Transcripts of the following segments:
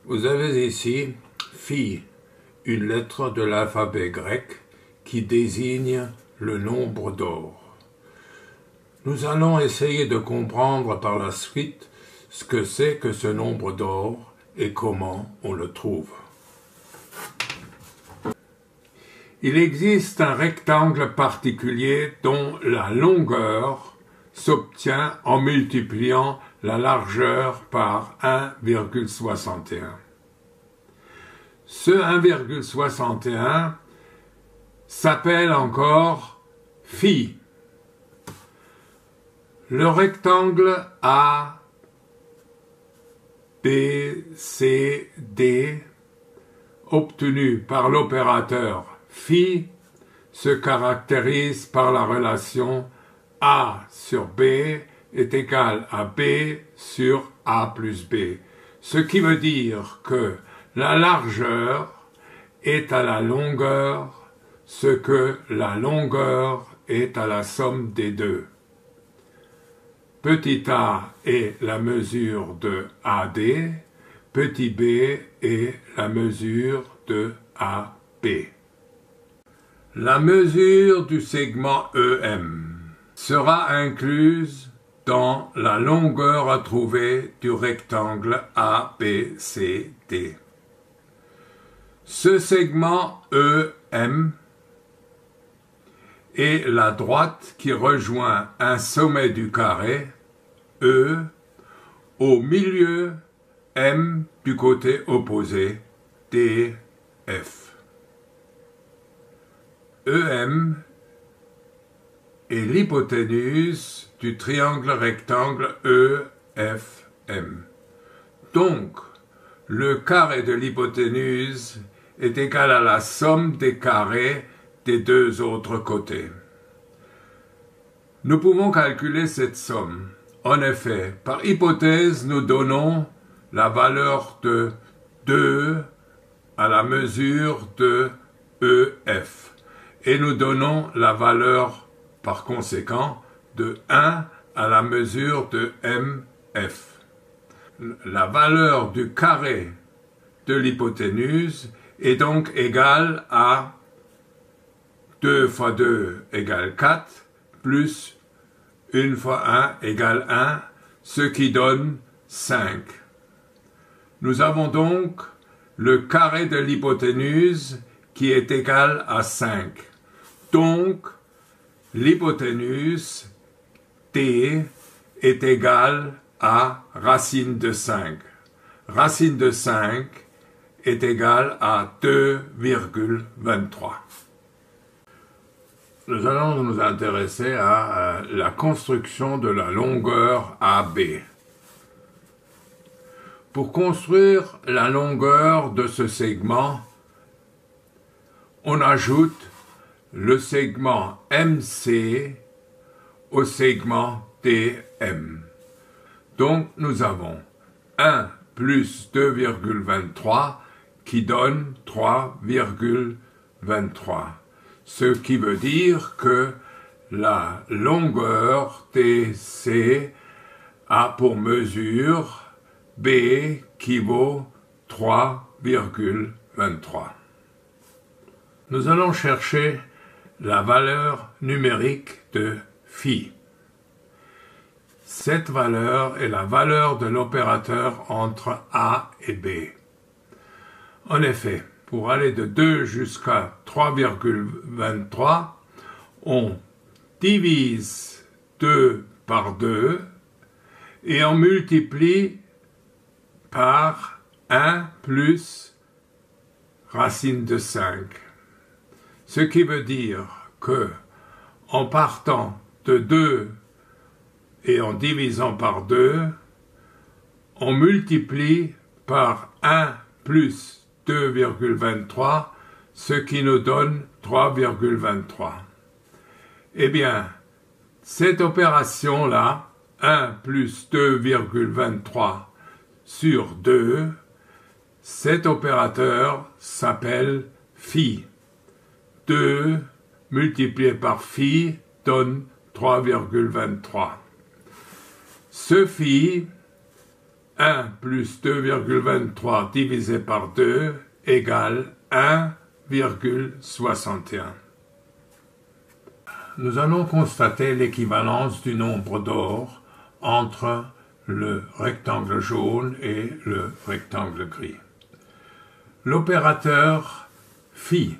Vous avez ici phi, une lettre de l'alphabet grec qui désigne le nombre d'or. Nous allons essayer de comprendre par la suite ce que c'est que ce nombre d'or et comment on le trouve. Il existe un rectangle particulier dont la longueur s'obtient en multipliant la largeur par 1,61. Ce 1,61 s'appelle encore phi. Le rectangle ABCD obtenu par l'opérateur phi se caractérise par la relation A sur B est égal à B sur A plus B, ce qui veut dire que la largeur est à la longueur ce que la longueur est à la somme des deux. Petit a est la mesure de AD, petit b est la mesure de AB. La mesure du segment EM sera incluse dans la longueur à trouver du rectangle ABCD. Ce segment EM est la droite qui rejoint un sommet du carré E au milieu M du côté opposé DF. EM est l'hypoténuse du triangle rectangle EFM. Donc, le carré de l'hypoténuse est égal à la somme des carrés des deux autres côtés. Nous pouvons calculer cette somme. En effet, par hypothèse, nous donnons la valeur de 2 à la mesure de EF et nous donnons la valeur, par conséquent, de 1 à la mesure de MF. La valeur du carré de l'hypoténuse est donc égale à 2 fois 2 égale 4, plus 1 fois 1 égale 1, ce qui donne 5. Nous avons donc le carré de l'hypoténuse qui est égal à 5. Donc, l'hypoténuse T est égale à racine de 5. Racine de 5 est égale à 2,23. Nous allons nous intéresser à la construction de la longueur AB. Pour construire la longueur de ce segment, on ajoute le segment MC au segment DM. Donc nous avons 1 plus 2,23 qui donne 3,23. Ce qui veut dire que la longueur TC a pour mesure B qui vaut 3,23. Nous allons chercher la valeur numérique de phi. Cette valeur est la valeur de l'opérateur entre A et B. En effet, pour aller de 2 jusqu'à 3,23, on divise 2 par 2 et on multiplie par 1 plus racine de 5. Ce qui veut dire que, en partant de 2 et en divisant par 2, on multiplie par 1 plus 2,23, ce qui nous donne 3,23. Eh bien, cette opération-là, 1 plus 2,23 sur 2, cet opérateur s'appelle phi. 2 multiplié par phi donne 3,23. Ce phi 1 plus 2,23 divisé par 2 égale 1,61. Nous allons constater l'équivalence du nombre d'or entre le rectangle jaune et le rectangle gris. L'opérateur phi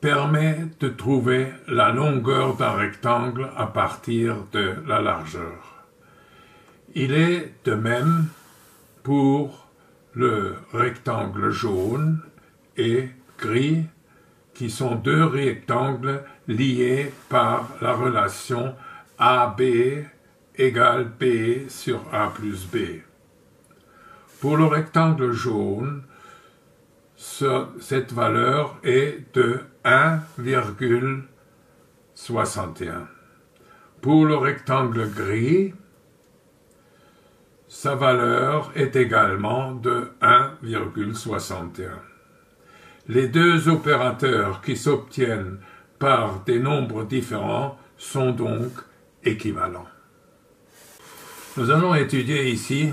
permet de trouver la longueur d'un rectangle à partir de la largeur. Il est de même pour le rectangle jaune et gris, qui sont deux rectangles liés par la relation AB égale B sur A plus B. Pour le rectangle jaune, cette valeur est de 1,61. Pour le rectangle gris, sa valeur est également de 1,61. Les deux opérateurs qui s'obtiennent par des nombres différents sont donc équivalents. Nous allons étudier ici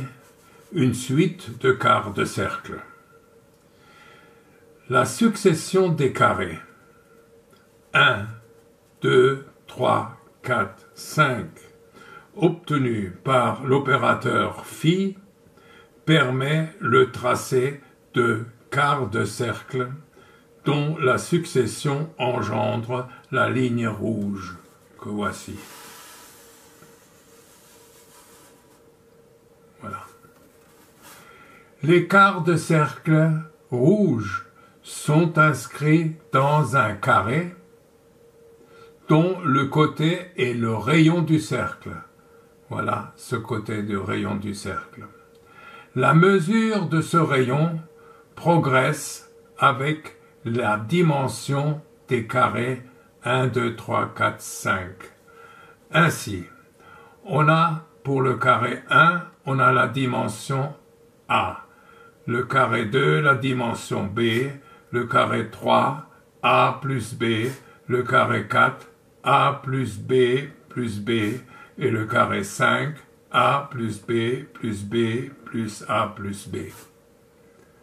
une suite de quarts de cercle. La succession des carrés 1, 2, 3, 4, 5 obtenue par l'opérateur phi permet le tracé de quarts de cercle dont la succession engendre la ligne rouge que voici. Voilà. Les quarts de cercle rouges sont inscrits dans un carré dont le côté est le rayon du cercle. Voilà ce côté du rayon du cercle. La mesure de ce rayon progresse avec la dimension des carrés 1, 2, 3, 4, 5. Ainsi, on a pour le carré 1, on a la dimension A. Le carré 2, la dimension B. Le carré 3, A plus B. Le carré 4, A plus B plus B. Et le carré 5, A plus B plus B plus A plus B.